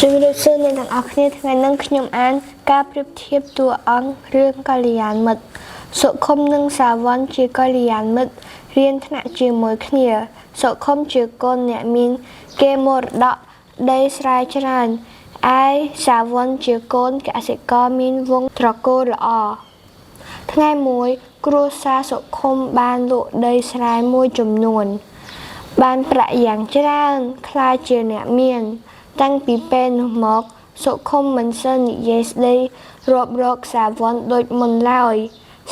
ជំរាបសួរអ្នកទាំងអស់គ្នាថ្ងៃនេះខ្ញុំអានការប្រៀបធៀបតួអង្គរឿងកល្យាណមិត្តសុខុមនិងសាវ័នជាកល្យាណមិត្តរៀនថ្នាក់ជាមួយគ្នាសុខុមជាកូនអ្នកមានគេមរតកដីស្រែច្រើនឯសាវ័នជាកូនកសិករមានវង្សត្រកូលល្អថ្ងៃមួយគ្រួសារសុខុមបានលក់ដីស្រែមួយចំនួនបានប្រាក់យ៉ាងច្រើនខ្លាចជាអ្នកមានតាំងពីពេលនោះមកសុខុមមិនសូវនិយាយស្ដីរាប់រកសាវ័នដូចមុនឡើយ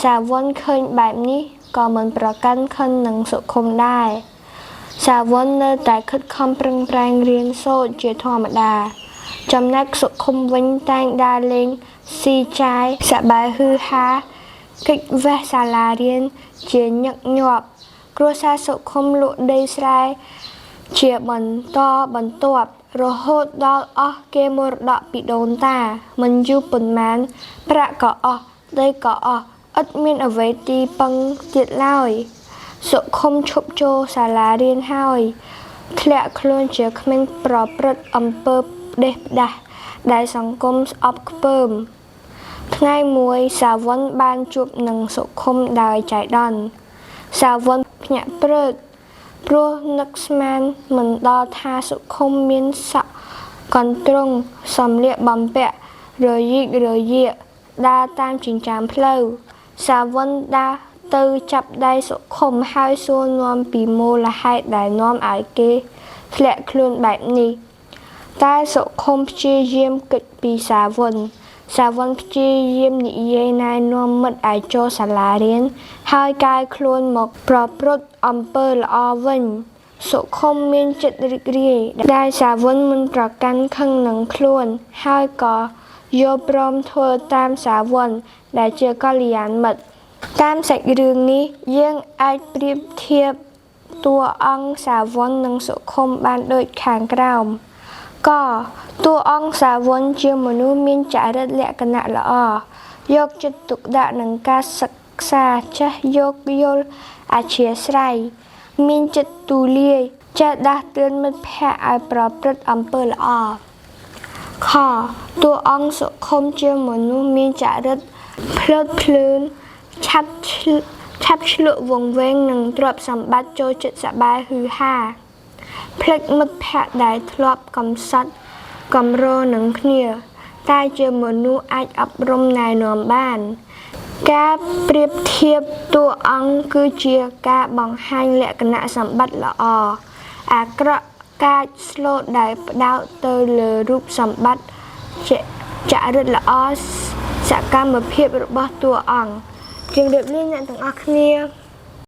សាវ័នឃើញបែបនេះក៏មិនប្រកាន់ខឹងនឹងសុខុមដែរសាវ័ននៅតែខិតខំប្រឹងប្រែងរៀនសូត្រជាធម្មតាចំណែកសុខុមវិញតែងដើរលេងស៊ីចាយសប្បាយฮืអហាកិច្ចវេះសាលារៀនជាញឹកញាប់គ្រួសារសុខុមលក់ដីស្រែជាបន្តបន្ទាប់រហូតដល់អស់គេមរតកពីដូនតាមិនយូរប៉ុន្មានប្រាក់ក៏អស់ដីក៏អស់ឥតមានអ្វីទីពឹងទៀតឡើយសុខុមឈប់ចូលសាលារៀនហើយធ្លាក់ខ្លួនជាក្មេងប្រព្រឹត្តអំពើផ្ដេសផ្ដាសដែលសង្គមស្អប់ខ្ពើមថ្ងៃមួយសាវ័នបានជួបនឹងសុខុមដោយចៃដន្យសាវ័នភ្ញាក់ព្រឹកព្រោះនឹកស្មានមិនដល់ថាសុខុមមានសក់កន្ទ្រង់សម្លៀកបំពាក់រยิករយាកដើរតាមចិញ្ចើមផ្លូវសាវ័នដើរទៅចាប់ដៃសុខុមហើយសួរនាំពីមូលហេតុដែលនាំឲ្យគេធ្លាក់ខ្លួនបែបនេះតែសុខុមព្យាយាមគិតពីសាវ័នព្យាយាមនិយាយណែនាំមិត្តឲ្យចូលសាលារៀនហើយកែខ្លួនមកប្រព្រឹត្តអំពើល្អវិញសុខុមមានចិត្តរីករាយដែលសាវ័នមិនប្រកាន់ខឹងនឹងខ្លួនហើយក៏យល់ព្រមធ្វើតាមសាវ័នដែលជាកល្យាណមិត្តតាមសាច់រឿងនេះយើងអាចប្រៀបធៀបតួអង្គសាវ័ននិងសុខុមបានដូចខាងក្រោមក៏តួអង្គសាវ័នជាមនុស្សមានចរិតលក្ខណៈល្អយកចិត្តទុកដាក់នឹងការសិក្សាចេះយោគយល់អធ្យាស្រ័យមានចិត្តទូលាយចេះដាស់តឿនមិត្តភក្តិឲ្យប្រព្រឹត្តអំពើល្អខតួអង្គសុខុមជាមនុស្សមានចរិតភ្លើតភ្លើនឆាប់ឆ្លក់វង្វេងនឹងទ្រព្យសម្បត្តិចូលចិត្តសប្បាយฮืអហាភ្លេចមិត្តភក្តិដែលធ្លាប់កំសត់កំរនឹងគ្នាតែជាមនុស្សអាចអប់រំណែនាំបានការប្រៀបធៀបតួអង្គគឺជាការបង្ហាញលក្ខណៈសម្បត្តិល្អអាក្រក់កាចស្លូតដែលផ្ដោតទៅលើរូបសម្បត្តិចរិតល្អសកម្មភាពរបស់តួអង្គជំរាបលាអ្នកទាំងអស់គ្នា